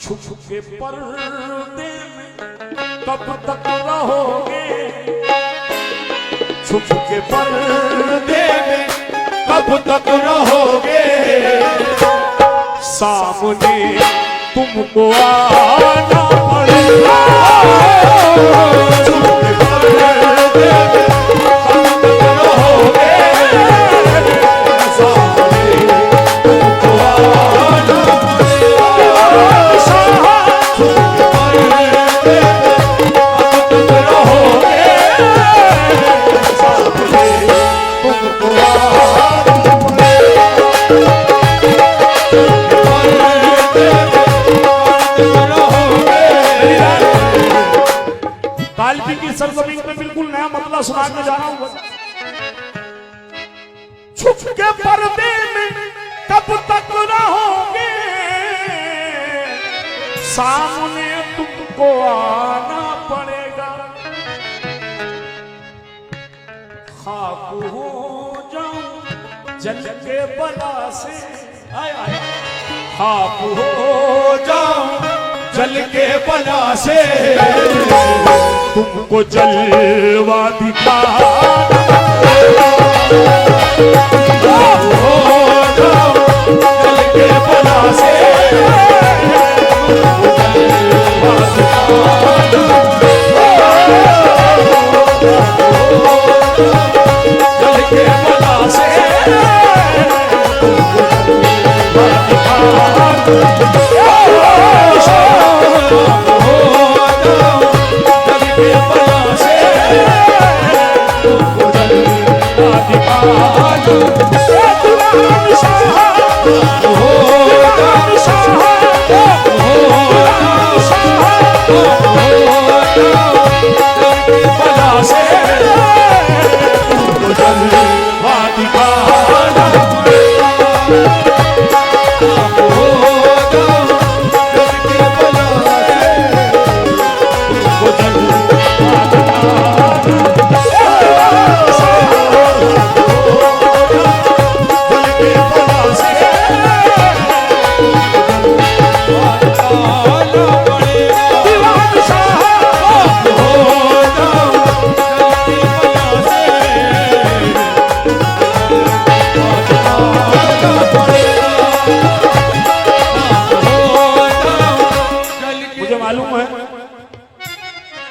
छुप के पर्दे में कब तक रहोगे, छुप के पर्दे में कब तक रहोगे, सामने तुमको आना पड़ेगा, छुप के पर्दे में कब तक रहोगे, सामने तुमको आना पड़ेगा, छुप के पर्दे में कब तक रहोगे, सामने तुमको आना कालपी की सरजमीन में बिल्कुल नया मतलब सुनाने जा रहा हूं। छुप के पर्दे में कब तक रहोगे, सामने तुमको आना पड़ेगा, खाक हो जाऊं जल के बला से, खाक हो जाऊं जल के बला से, तुमको जलवा दिखाना, हो जाऊं जल के बला से, तुमको जलवा दिखाना, जल के बला से, तुमको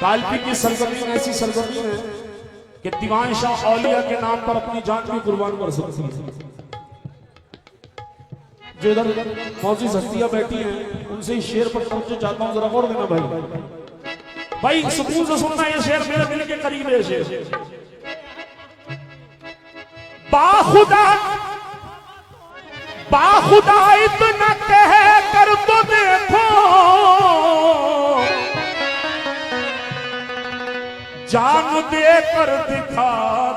कालपी की सरजमीन ऐसी सरजमीन है कि दीवान शाह औलिया के नाम पर अपनी जान भी कुर्बान कर सकती है। जो इधर मौजूद हस्तियां बैठी हैं उनसे इस शेर पर पहुंचे चाहता हूं, जरा गौर देना भाई सुकून से सुनना, ये शेर मेरे दिल के करीब है। शेर बाखुदा बाखुदा इतना कह कर तो देखो, जान देकर दिखा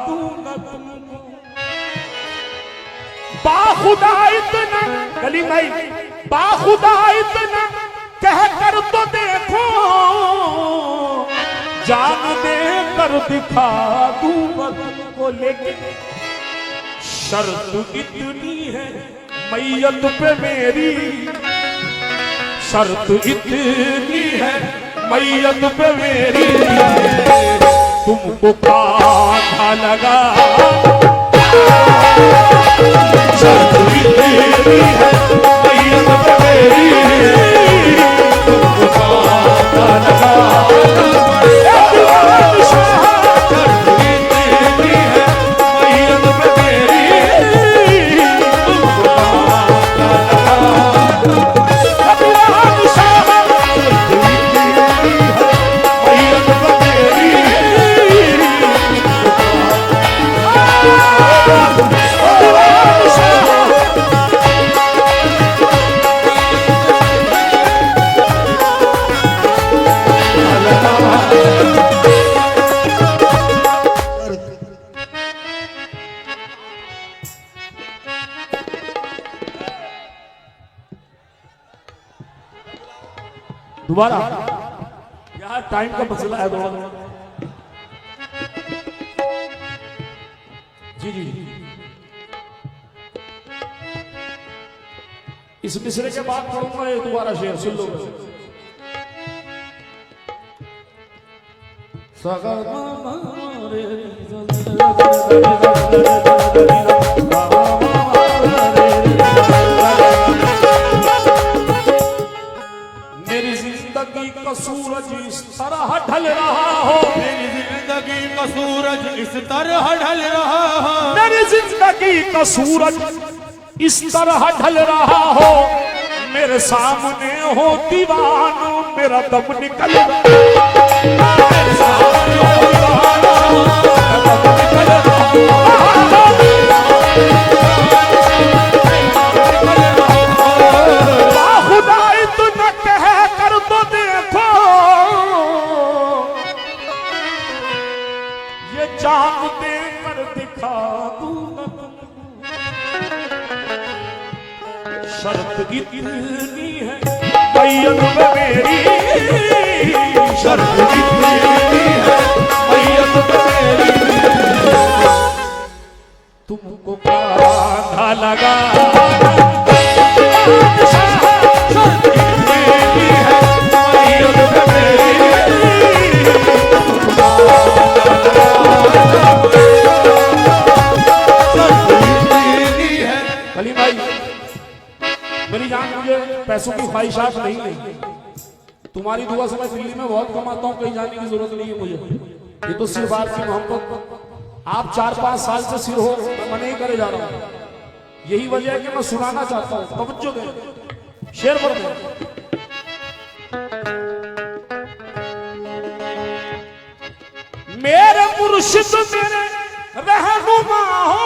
दूं न तुमको, बाखुदा इतना गली भाई, बाखुदा इतना कह कर तो देखो, जान देकर दिखा दूं न तुमको, लेकिन शर्त इतनी है मैयत पे मेरी, शर्त इतनी है मैयत पे मेरी, तुमको कांधा लगा, शर्त इतनी है मैयत पे मेरी, तुमको कांधा लगा, शर्त इतनी है मैयत पे मेरी, तुमको कांधा लगा, दोबारा यार टाइम का मसला है थोड़ा। जी जी इस मिसरे के बाद पढ़ूंगा ये दोबारा शेर सुन लो। मेरी जिंदगी का सूरज इस तरह ढल रहा हो, मेरी जिंदगी का सूरज इस तरह ढल रहा हो, मेरी जिंदगी का सूरज इस तरह ढल रहा हो, मेरे सामने हो दीवाना मेरा दम निकल रहा, मेरे सामने हो दीवाना मेरा दम निकल रहा, खुदाई तू न कह कर तो देखो, ये जान दे कर दिखा दूं न, शर्त इतनी है मैयत में मेरी, शर्त इतनी है मैयत में मेरी, तुमको बाधा लगा शर्त इतनी है मैयत में मेरी, कलीम भाई मेरी जान, मुझे पैसों की ख्वाहिशात नहीं है, तुम्हारी दुआ से मैं दिल्ली में बहुत कमाता हूँ, कहीं जाने की जरूरत नहीं है मुझे, ये तो सिर्फ आपकी मोहब्बत, आप 4-5 साल से सिर हो, मैं मना ही करे जा रहा हूँ, यही वजह है कि मैं सुनाना चाहता हूँ, तवज्जो दें, शेर पढ़ दें। मेरे मुर्शिद मेरे रहनुमा हो,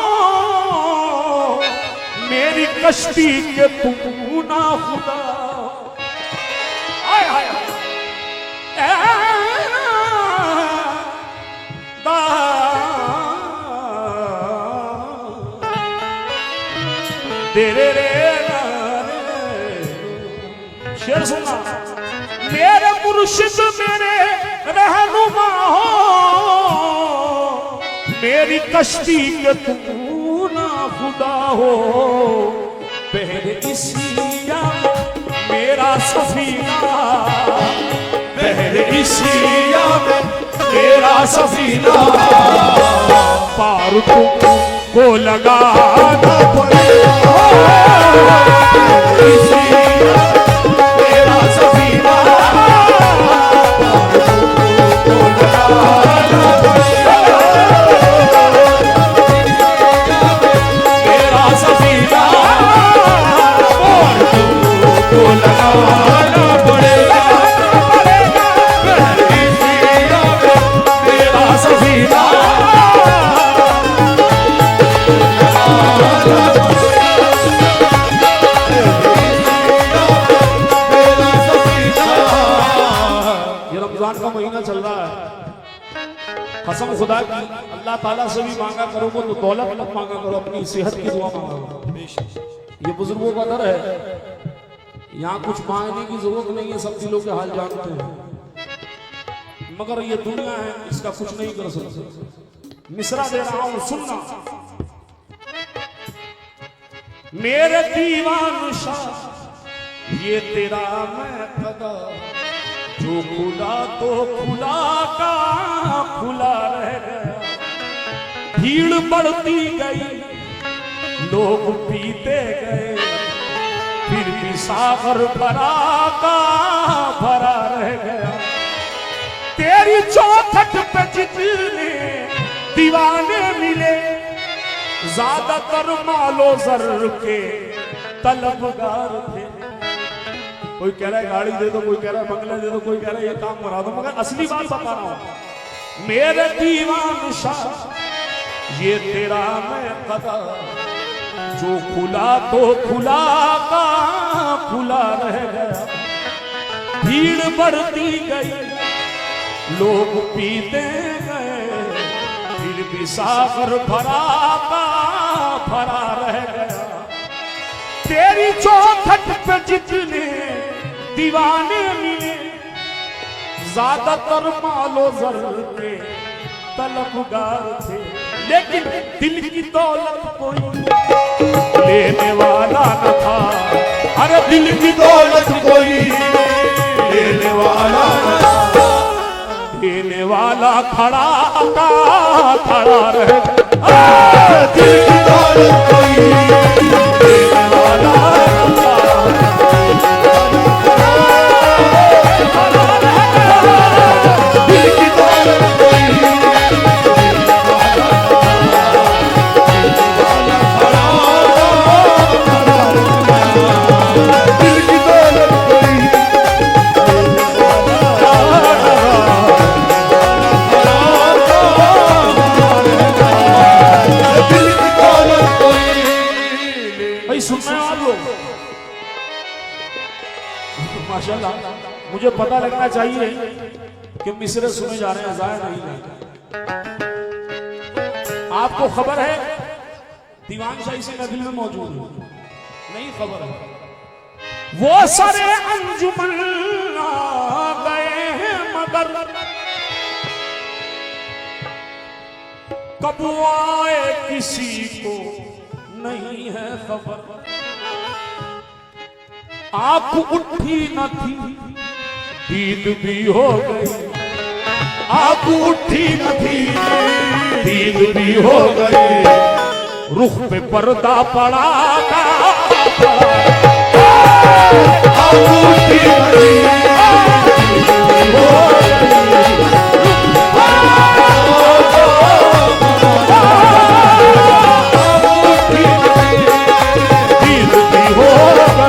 मेरी कश्ती के तुम ना खुदा, आय हाय तेरे रे शेर सुनना, मेरे मुर्शिद मेरे रहनुमा हो, मेरी कश्ती के तुम ना खुदा हो, पहले इसिया मेरा सफीना, पहले इसिया मेरा सफीना, पार तुमको लगाना पड़ेगा, इसिया मेरा सफीना, पार तुमको लगाना पड़ेगा, मेरा सफीना पार तुमको लगाना पड़ेगा, मेरा सफीना का महीना चल रहा है, कसम खुदा की अल्लाह ताला से भी मांगा करोगे तो दौलत मत मांगा करो, अपनी सेहत की दुआ मांगा करो, ये बुजुर्गों का दर है, यहाँ कुछ मांगने की जरूरत नहीं है, सब दिलों के हाल जानते हैं, मगर ये दुनिया है इसका कुछ नहीं कर सकते। मिसरा दे रहा हूं सुनना, मेरे दीवान शाह ये तेरा मैं कदा, जो खुला तो खुला का खुला रह गया, भीड़ बढ़ती गई लोग पीते गए, फिर भी सागर भरा का भरा रह गया, तेरी चौखट पे जितने दीवाने मिले, ज्यादातर मालो जर के तलबगार थे, कोई कह रहा है गाड़ी दे दो, कोई कह रहा है बंगला दे दो, कोई कह रहा है ये काम करा दो, मगर असली बात बता रहा हूं, मेरे दीवान शाह ये तेरा मैं कदा, जो खुला तो खुला का खुला रह गया, भीड़ बढ़ती गई लोग पीते गए, फिर भी सागर भरा का भरा रह गया, तेरी चौखट पे जितने दीवाने मिले, ज्यादातर मालो जर के तलबगार थे, लेकिन दिल की दौलत कोई लेने वाला न था, अरे दिल की दौलत कोई लेने वाला देने वाला खड़ा का खड़ा रहे। दिल की दौलत कोई देने वाला दिल की दौलत कोई दिल की दौलत कोई दिल की दौलत कोई। भाई सुनना है आप लोग, माशाल्लाह मुझे पता लगना चाहिए कि मिसरे सुने जा रहे हैं, जाया नहीं। आपको खबर है दीवान शाही से महफिल में मौजूद है? नहीं खबर है। वो सारे अंजुमन आ गए हैं मगर कब आए किसी को नहीं है खबर। आंख उठी न थी दीद भी हो गई, आंख उठी न थी दीद भी हो गई, रुख पे पर्दा पड़ा आंख उठी न थी हो दीद भी हो गई।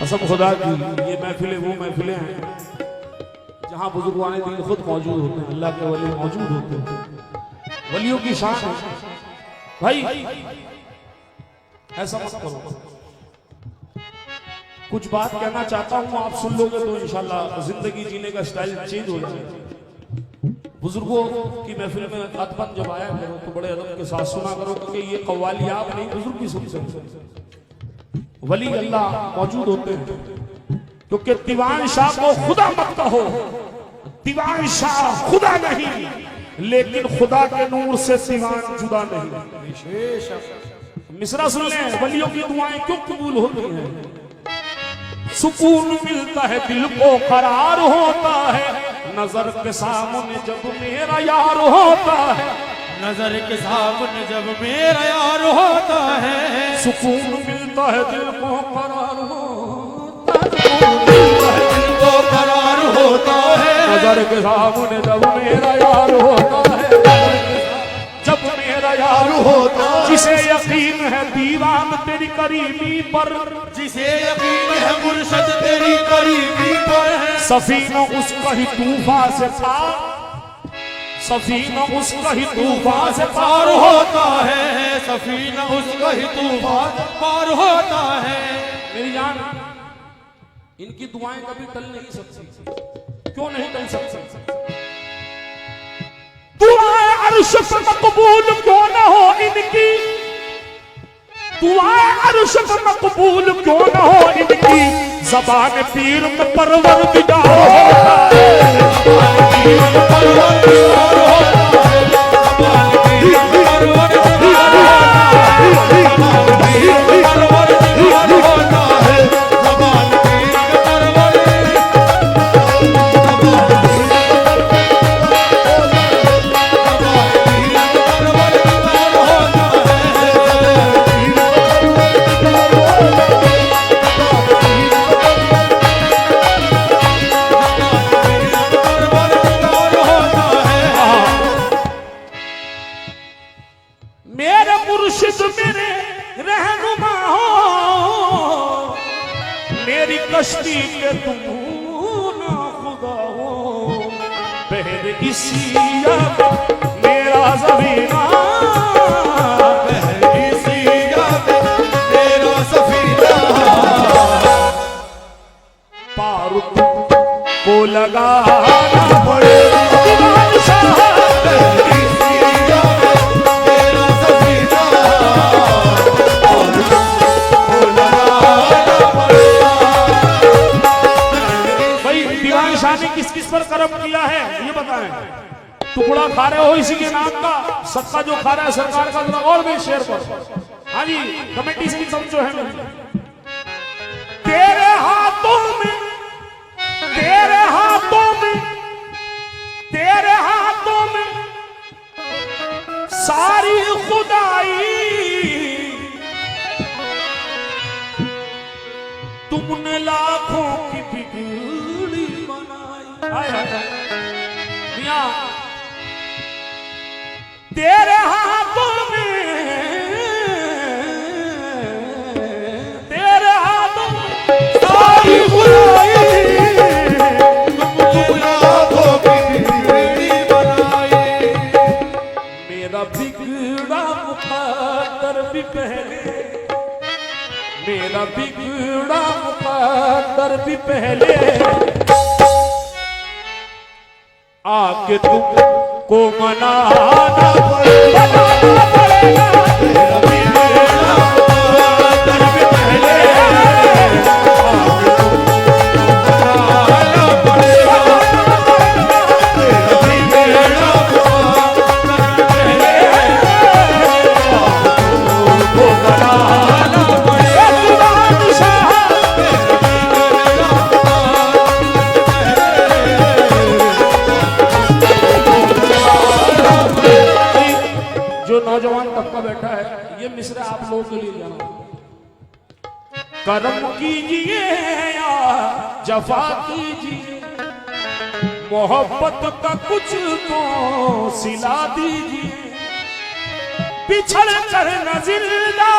कसम खुदा की ये महफिलें वो महफिलें हैं जहां बुजुर्गान दीन खुद मौजूद होते हैं, अल्लाह के वली मौजूद होते हैं। वलियों की शान है भाई, ऐसा मत करो। कुछ बात कहना चाहता हूं, आप सुन लोगे तो इंशाल्लाह जिंदगी जीने का स्टाइल चेंज हो जाएगा। बुजुर्गों की महफिल में अदबन जब आया करो तो बड़े अदब के साथ सुना करो, क्योंकि ये कव्वाली आप नहीं बुजुर्ग भी सुन सकते। वली अल्लाह मौजूद होते हैं, क्योंकि दीवान शाह को खुदा मत कहो, दीवान शाह खुदा नहीं, लेकिन खुदा के नूर से दीवान जुदा नहीं। मिसरा सुन लें, वलियों की दुआएं क्यों कबूल होती हैं? सुकून मिलता है दिल को, करार होता है नजर के सामने जब मेरा यार होता है, नजर के सामने जब मेरा यार होता है, सुकून मिलता है दिल को, करार होता है, दिल को करार होता है, नजर के सामने जब मेरा यार होता है, जब मेरा यार होता है, जिसे यकीन है दीवान तेरी करीबी पर, जिसे यकीन है मुर्शद तेरी करीबी पर है, सफीना उसका ही तूफान से पार, सफीना उसका ही तूफान से पार होता है, सफीना उसका ही तूफान पार होता है। मेरी जान, इनकी दुआएं कभी टल नहीं सकती। क्यों नहीं टल सकती? दुआएं अर्श पर मकबूल क्यों न हो इनकी, दुआएं अर्श पर मकबूल क्यों न हो इनकी, ज़बान पीर में परवरदिगार होता है, ज़बान पीर में परवरदिगार होता है, ज़बान पीर में परवरदिगार होता है, ज़बान पीर में कश्ती के तुम ना खुदा हो, बहर इसी याद मेरा ज़मीना, बहर इसी याद मेरा सफीना, पार को लगाना पड़ेगा। दीवान शाह तेरी सीढ़ियों में तेरा सफीना पार को लगाना पड़ेगा। भाई दीवान शाह ने किस किस पर कर्म किया है ये बताएं। टुकड़ा खा रहे हो इसी के नाम का, सबका जो खा रहा है सरकार का, जरा और भी शेयर पर। हाँ जी कमेटी से भी समझो है। तेरे हाथों में, तेरे हाथों में, तेरे हाथों में सारी खुदाई, तुमने लाखों की बिगड़ी बनाई। हाय हाय मियां तेरे हाथों में, तेरे हाथों में सारी खुदाई, तुमने लाखों की बिगड़ी बनाई। मेरा बिगड़ा मुकद्दर भी पहले, मेरा बिगड़ा मुकद्दर भी पहले आके तुमको मनाना पड़ेगा। मेरा बिगड़ा मुकद्दर भी पहले मनाना पड़ेगा। तेरा बिगड़ा तुमको मनाना पड़ेगा। दीवान शाह जो नौजवान तबका बैठा है ये मिसरा आप लोगों के लिए जाना। कर्म कीजिए या जफा कीजिए, मोहब्बत का कुछ तो सिला दीजिए। बिछड़ कर न जिंदा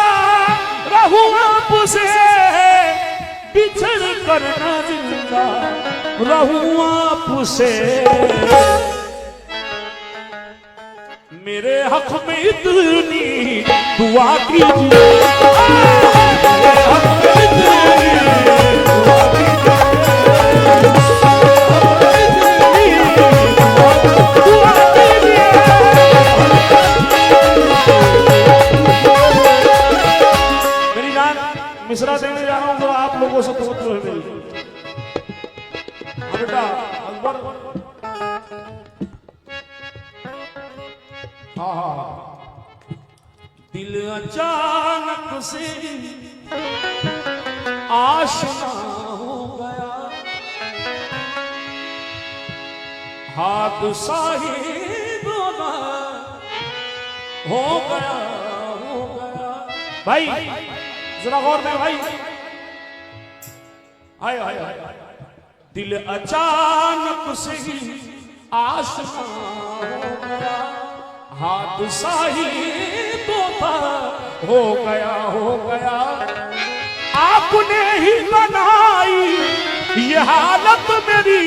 रहूं आपसे, बिछड़ कर न जिंदा रहूं आपसे। मेरे हक में इतनी दुआ कीजिए, मेरे हक में इतनी दुआ कीजिए, दुआ कीजिए। मेरी जान मिश्रा देने जा रहा हूँ तो आप लोगों से तवज्जो है मेरी। बेटा अकबर, हाँ हाँ हाँ, दिल अचानक से आशना हो गया, हाथ साहिब हो गया, हो गया। भाई जरा गौर में भाई, आए आए आए, दिल अचानक से आशना हो गया, हाथ साहिब हो गया, हो गया। आपने ही बनाई ये हालत मेरी,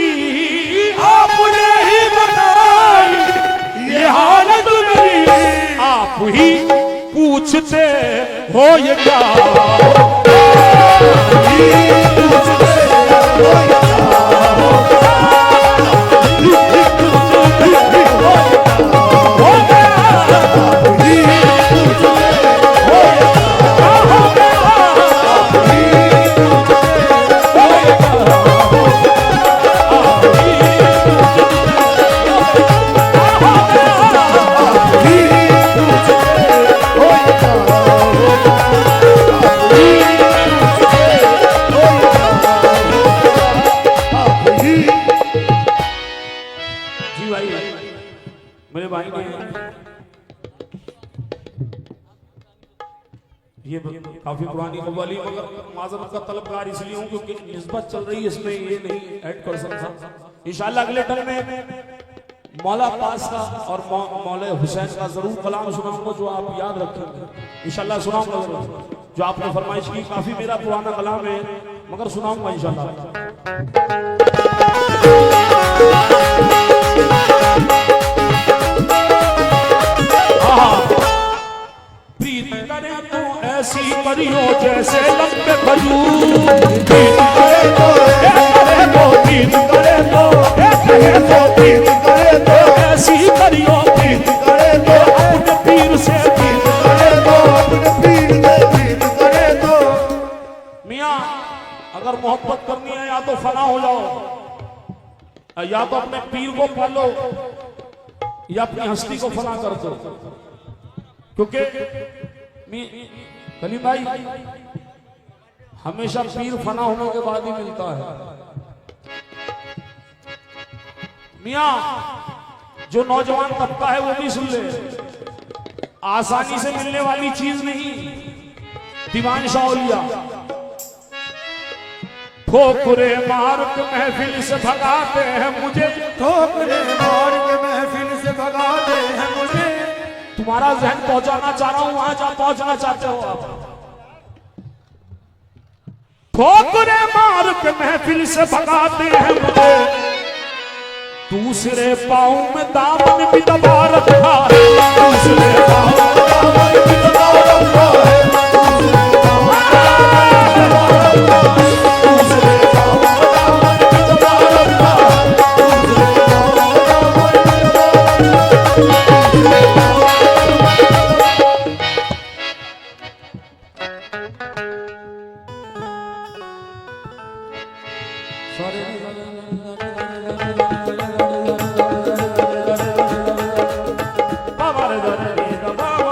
आपने ही बनाई ये हालत मेरी, आप ही पूछते हो ये क्या, पूछते हो ये मेरे भाई ने ये काफी पुरानी कव्वाली, मगर माजरत का तलबगार इसलिए हूँ क्योंकि निस्बत चल रही है इसमें, ये नहीं ऐड कर सकता। इंशाल्लाह अगले टर्म में मौला पास का और मौला हुसैन का जरूर कलाम सुनाऊंगा जो आप याद रखेंगे। इंशाल्लाह सुनाऊंगा जो आपने फरमाइश की, काफी मेरा पुराना कलाम है मगर सुनाऊंगा इंशाल्लाह। प्रीत करे तो ऐसी करियो जैसे लंबे खजूर, प्रीत करे तो नहीं है, या तो फना हो जाओ, या तो अपने पीर को पालो, या अपनी हस्ती को फना कर दो। क्योंकि कलीम भाई हमेशा पीर फना होने के बाद ही मिलता है। मियां जो नौजवान तबका है वो भी सुन ले, आसानी से मिलने वाली चीज नहीं दीवान शाओलिया। ठोकरे मार के महफिल से भगाते हैं मुझे, ठोकरे मार के महफिल से भगाते हैं मुझे। तुम्हारा जहन पहुंचाना चाह रहा हूं, वहां जा पहुंचना चाहते हो आप। ठोकरे मार के महफिल से भगाते हैं मुझे, दूसरे पाँव में दामन भी दबा रखा है, दूसरे पाँव में दामन भी दबा रखा है, दूसरे पाँव में दामन भी दबा रखा है, दूसरे पाँव में दामन भी दबा रखा है।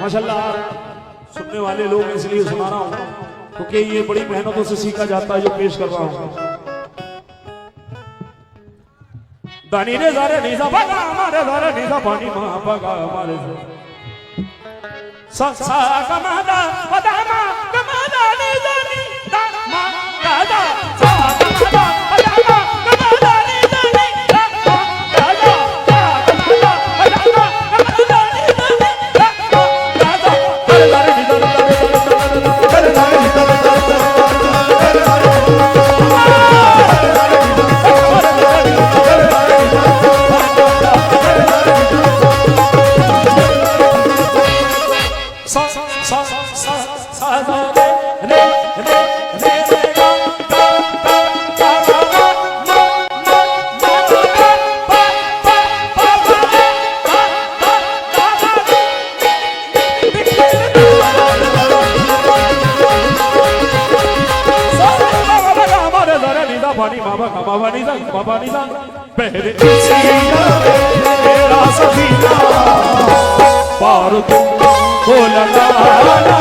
माशाल्लाह सुनने वाले लोग इसलिए सुना रहा हूं क्योंकि ये बड़ी मेहनतों से सीखा जाता है जो पेश कर रहा हूं। दानी रे जारे नीसा बगा हमारे जारे नीसा पानी मां बगा हमारे सा सा कमादा पदामा कमादा नी जानी दा मा दादा सा कमादा पदामा कमादा नी जानी दा मा दादा सा कमादा पदामा कमादा नी जानी दा मा दादा करे दारे नी करे दारे नी तेरा सफीना पार तुमको लगाना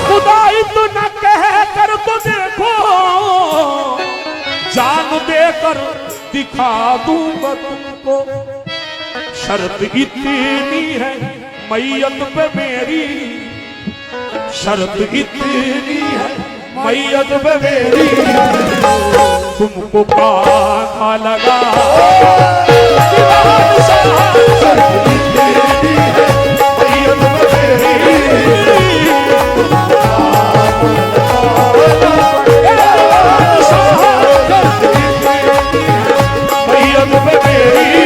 खुदाई तो न कह कर तो देखो, जान देकर दिखा दूंगा तुमको। शर्त इतनी है मैयत पे मेरी, शर्त इतनी है मैयत पे मेरी, तुमको काका लगा शर्त इतनी है मैयत पे मेरी, मैयत पे मेरी।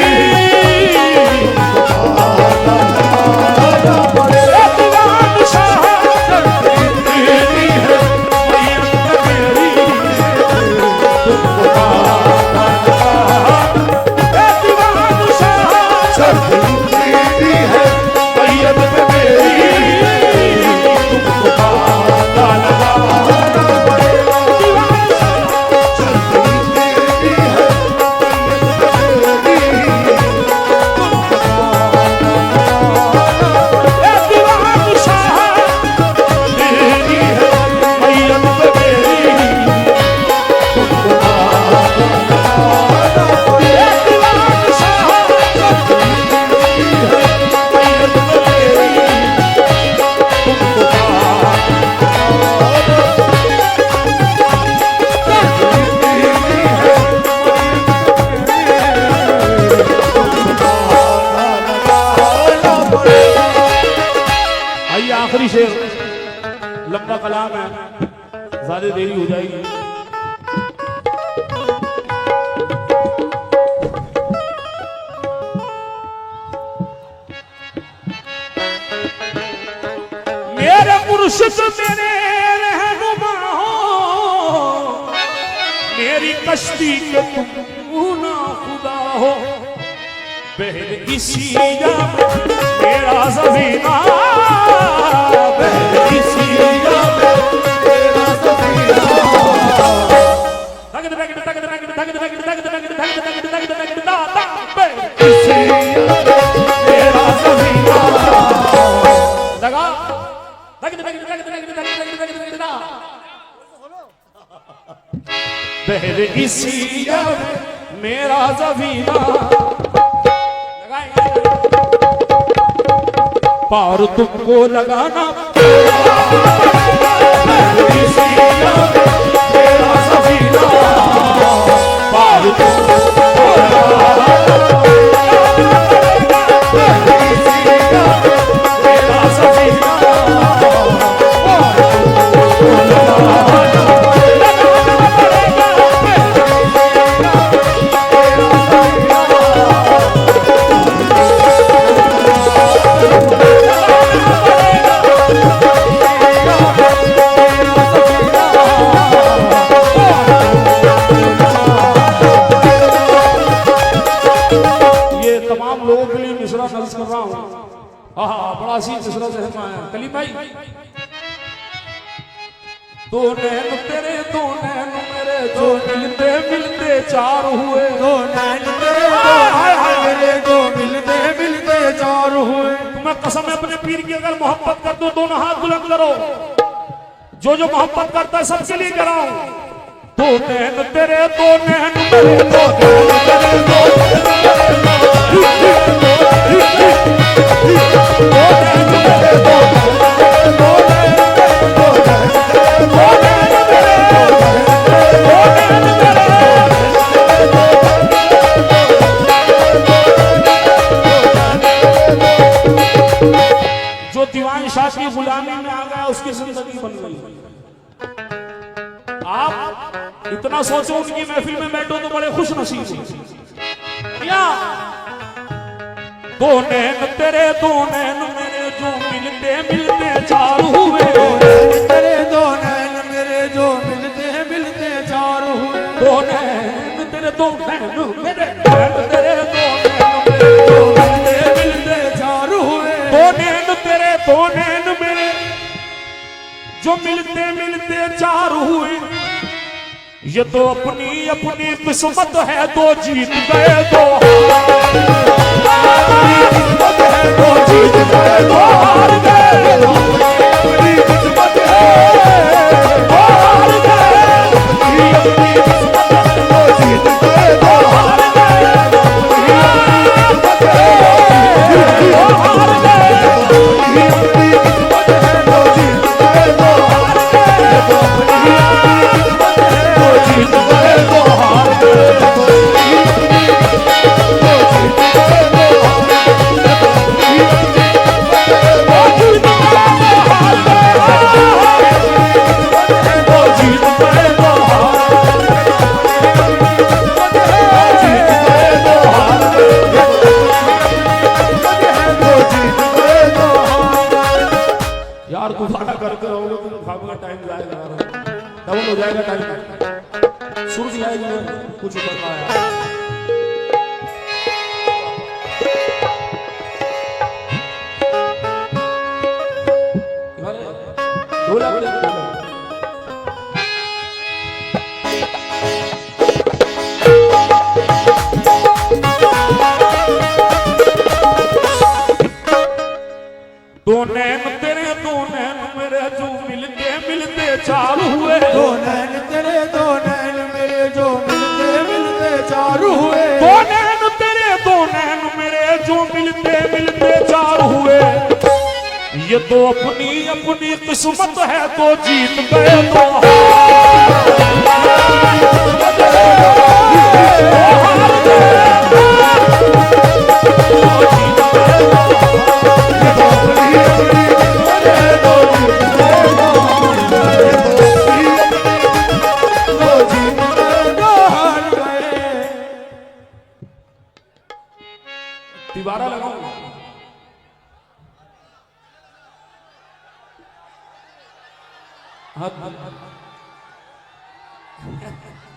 आइए आखिरी शेर, लंबा कलाम है, ज्यादा देरी हो जाएगी। मेरे मुर्शिद मेरे रहनुमा हो, मेरी कश्ती के तुम ना खुदा हो, बहर किसी जब मेरा ज़मीना, बहर किसी जब मेरा ज़मीना, तगड़ तगड़ तगड़ तगड़ तगड़ तगड़ तगड़ तगड़ तगड़ तगड़ दाता, बहर किसी जब मेरा ज़मीना, लगा तगड़ तगड़ तगड़ तगड़ तगड़ तगड़ दा, बहर किसी जब मेरा ज़मीना, पार तुमको लगाना मेरा सफीना, पार तुमको लगाना मेरा सफीना, बड़ा सी दूसरा सहमा है कलीम भाई। दो नैन तेरे दो नैन मेरे दो मिलते मिलते चार हुए, दो नैन तेरे दो मेरे दो मिलते मिलते चार हुए। तुम्हें कसम है अपने पीर की, अगर मोहब्बत कर दो दोनों हाथ बुलंद करो, जो जो मोहब्बत करता है सबके लिए कराओ। दो नैन तेरे दो नैन मेरे दो नैन तेरे दो जो दीवान शाह की गुलामी में आ गया उसकी जिंदगी बन गई। आप इतना सोचो उनकी महफिल में बैठो तो बड़े खुश नसीब क्या। दो नैन तेरे दो नैन मेरे जो मिलते मिलते चार हुए, दो नैन तेरे दो नैन मेरे जो मिलते मिलते चार हुए। दो नैन तेरे दो नैन मेरे नैन तेरे दो नैन मेरे जो मिलते मिलते चार हुए। दो नैन तेरे दो नैन मेरे जो मिलते मिलते चार हुए। ये तो अपनी अपनी किस्मत है, तो जीत गए दो तो जीत गए दो हार गए, अपनी किस्मत है तो हार गए, अपनी किस्मत है तो जीत गए दो हार गए, अपनी किस्मत है तो हार गए, अपनी किस्मत है तो जीत गए दो हार गए, अपनी किस्मत है तो जीत गए दो हार गए, यार दोबारा करते रहोगे तो खाने का टाइम जाएगा, डबल हो जाएगा टाइम, सुर भी आएगी कुछ करना है। दो नैन तेरे दो नैन मेरे जो मिलते मिलते चार हुए, दो नैन तेरे दो नैन मेरे जो मिलते मिलते चार हुए। दो नैन तेरे दो नैन मेरे जो मिलते मिलते चार हुए। ये तो अपनी अपनी किस्मत है, तो जीत गए तो हार गए।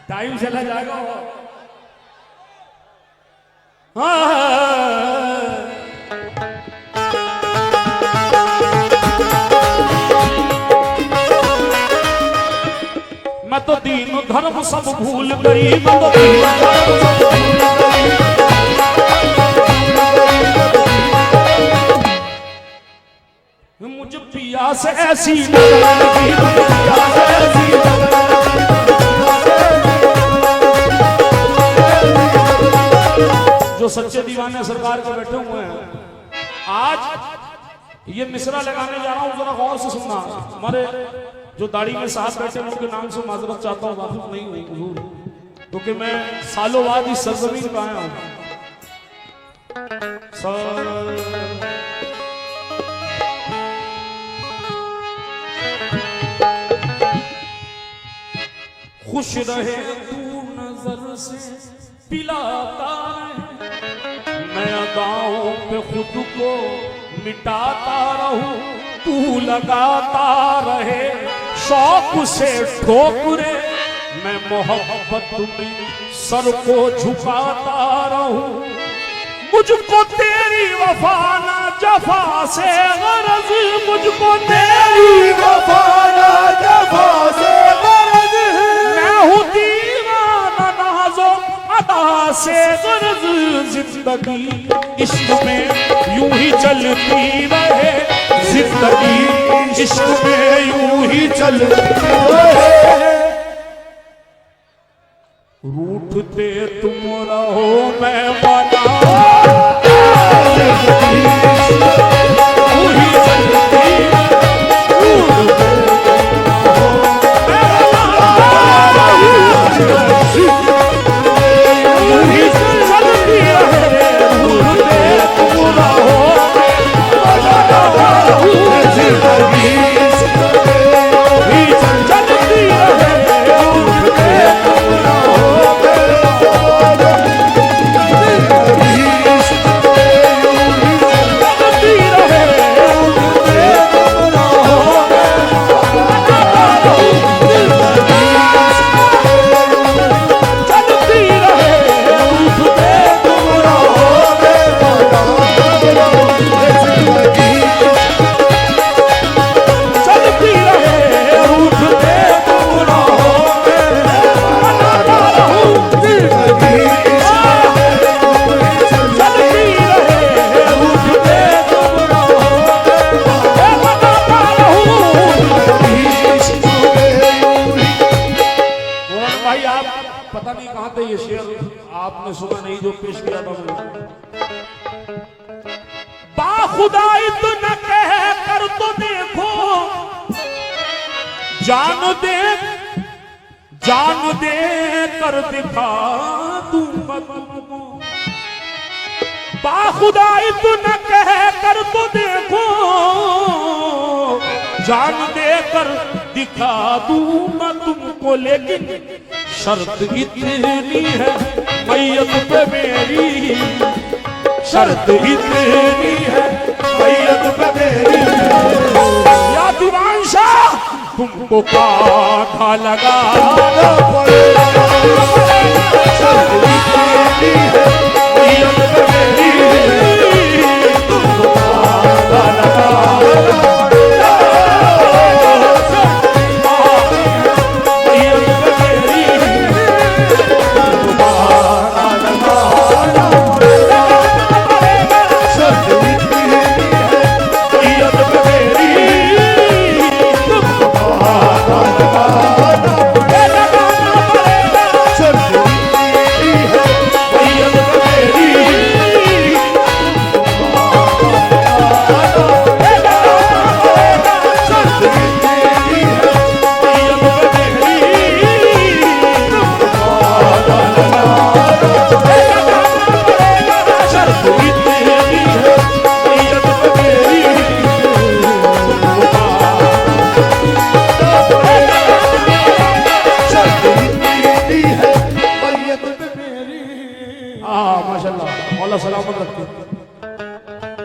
टाइम चला जाएगा। हाँ मैं तो दीन धर्म सब भूल गई, मैं तो दीन धर्म सब भूल गई। मुझे पियास ऐसी लगी, पियास ऐसी जो सच्चे दीवाने सरकार के बैठे हुए हैं। आज ये मिसरा लगाने जा रहा हूं, जरा गौर से सुनना। हमारे जो दाढ़ी में साथ बैठे उनके नाम से माजरत चाहता हूँ, वाकिफ नहीं हुई हुजूर, क्योंकि मैं सालों बाद इस सरजमीन पर आया हूँ। खुश रहे तू नजर से पिलाता है, मैं अदाओं पे खुद को मिटाता रहूं, तू लगाता रहे शौक से ठोकरे, मैं मोहब्बत में सर को झुकाता रहूं। मुझको तेरी वफा ना जफा से गरज, मुझको तेरी वफा ना जफा से गरज, मैं हूँ दीवाना नाज़ो अदा से गरज। जिंदगी इश्क में यूं ही चलती रहे, जिंदगी इश्क में यूं ही चलती रहे। रूठते तुम रहो मैं मना, यूं ही चलती आपने सुना नहीं जो पेश किया था मैंने। बाखुदाई तो न कह कर तो देखो, जान दे कर दिखा दूंगा तुमको। बाखुदाई तो न कह कर तो देखो, जान दे कर दिखा दूंगा तुमको। लेकिन शर्त इतनी है मैयत पे मेरी, शर्त इतनी है मैयत पे मेरी। या दीवान शाह तुमको कांटा लगाना पड़ेगा, शर्त इतनी है मैयत पे मेरी, तुमको कांटा लगाना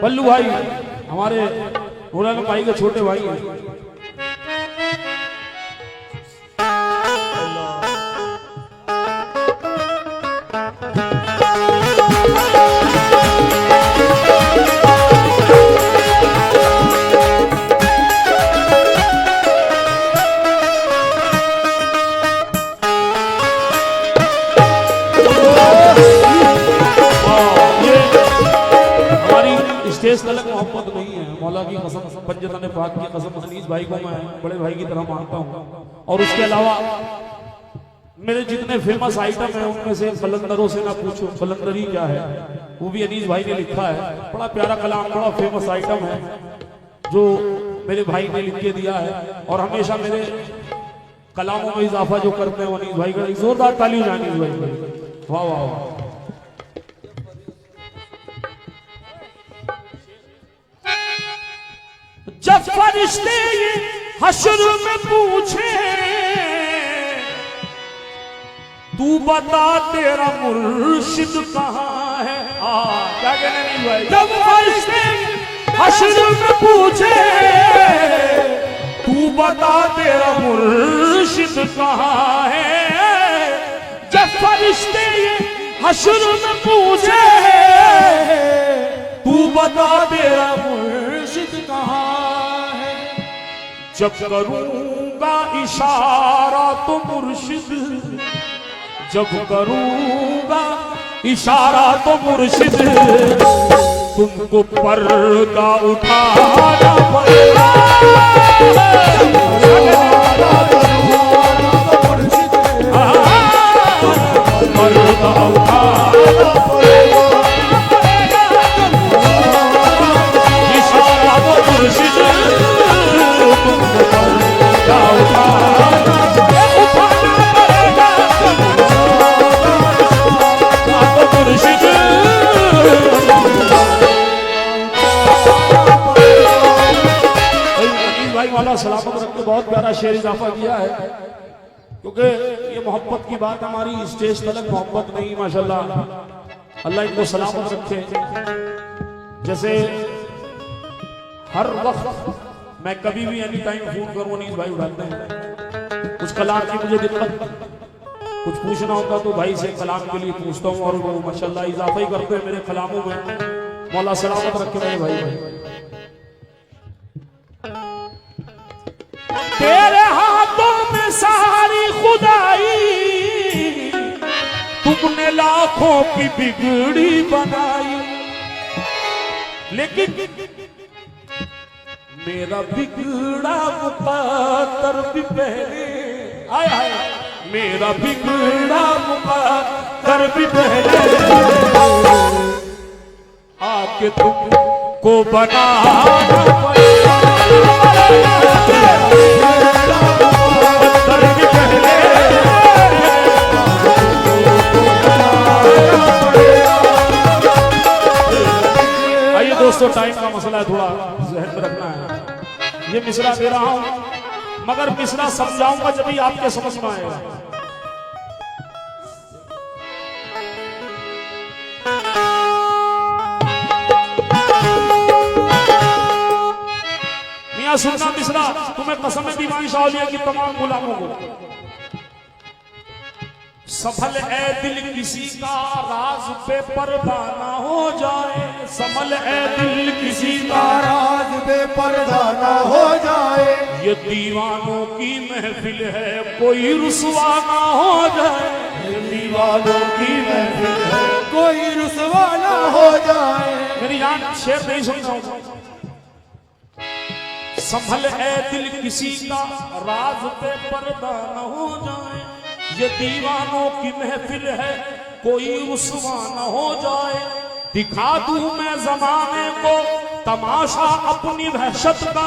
बल्लू भाई हमारे मौलाना भाई के छोटे भाई हैं। पाक की कसम अनीस भाई को मैं बड़े भाई की तरह मानता हूँ। और उसके अलावा मेरे जितने फेमस आइटम हैं उनमें से कलंदरों से ना पूछो कलंदरी क्या है, वो भी अनीस भाई ने लिखा है। बड़ा प्यारा कलाम, बड़ा फेमस आइटम है जो मेरे भाई ने लिख के दिया है। और हमेशा मेरे कलामों में इजाफा जो करते हैं अनीस भाई का, जोरदार ताली हो अनीस भाई। वाह वाह वाह। जब फरिश्ते ये हश्र में पूछे तू बता तेरा मुर्शिद कहाँ है, क्या कहने नहीं भाई। जब फरिश्ते हश्र में पूछे तू बता तेरा मुर्शिद कहाँ है, जब फरिश्ते ये हश्र में पूछे तू बता तेरा मुर्शिद कहाँ है, जब करूंगा इशारा तो मुर्शिद, जब करूंगा इशारा तो मुर्शिद तुमको पर्दा उठाना पड़ेगा, पर्दा उठाना पड़ेगा, इशारा तो मुर्शिद तुमको पर्दा उठाना पड़ेगा, मुर्शिद। भाई वाला सलामत रख के बहुत प्यारा शेर इजाफा किया है, क्योंकि ये मोहब्बत की बात हमारी स्टेज तलक मोहब्बत नहीं, माशाल्लाह अल्लाह इनको सलामत रखे। जैसे हर वक्त मैं कभी भी एनी टाइम फोन करूँ अनीस भाई उठाते हैं। कुछ कलाम की मुझे दिक्कत, कुछ पूछना होता तो भाई से कलाम के लिए पूछता हूँ, और वो माशाल्लाह इजाफा ही करते हैं मेरे कलामों में। मौला सलामत रखे मेरे भाई। तेरे हाथों में सारी खुदाई, तुमने लाखों की बिगड़ी बनाई, लेकिन मेरा बिगड़ा मुकद्दर भी पहले आय आय, मेरा बिगड़ा मुकद्दर भी पहले आके तुमको बनाना पड़ेगा, मुकद्दर भी पहले आइए दोस्तों, टाइम का मसला है, थोड़ा ज़हन में रखना है। ये मिसरा दे रहा हूं मगर मिसरा समझाऊंगा जब ही आपके समझ में आएगा। मियां सुनना मिसरा, तुम्हें कसम है दीवानी शाह की तमाम गुलामों को। सफल ए दिल किसी का राज पे पर्दा ना हो जाए, सफल ए दिल किसी का राज पे पर्दा ना हो जाए, ये दीवानों की महफिल है कोई रुसवा ना हो जाए, ये दीवानों की महफिल है कोई रुसवा ना हो जाए। मेरी जान शेर नहीं सुनना। संभल ए दिल किसी का राज पे पर्दा न हो जाए, ये दीवानों की महफिल है कोई रुसवा न हो जाए। दिखा दूं मैं जमाने को तमाशा अपनी वहशत का,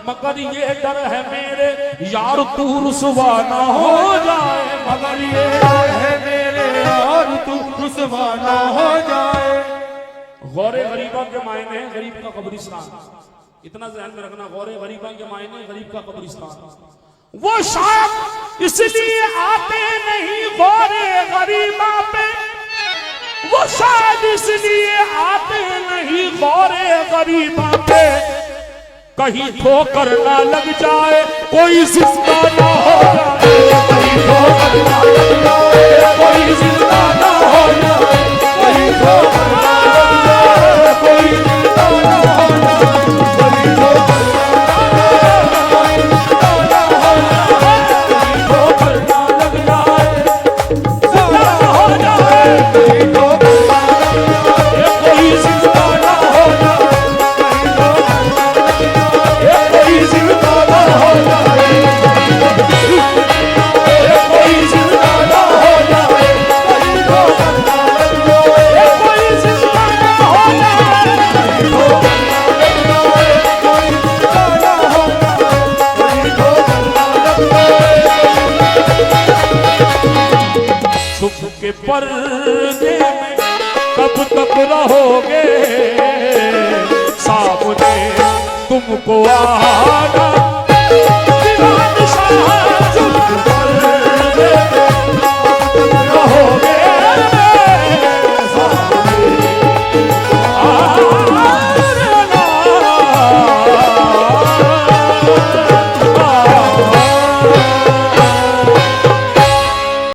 मगर ये डर है मेरे यार तू रुसवा न हो जाए, मगर ये डर है मेरे यार तू रुसवा न हो जाए। गौरे गरीबा के मायने गरीब का कब्रिस्तान, इतना ध्यान में रखना। गौरे गरीबा के मायने गरीब का कब्रिस्तान। वो शायद इसलिए आते नहीं गौरे गरीबा पे, वो शायद इसलिए आते नहीं गौरे गरीबा पे, कहीं ठोकर ना लग जाए कोई जिंदा ना हो जाए, कहीं ठोकर ना लग जाए कोई जिंदा ना हो जाए, कहीं ठोकर ना लग जाए कोई जिंदा ना हो जाए, कहीं ठोकर कोई पर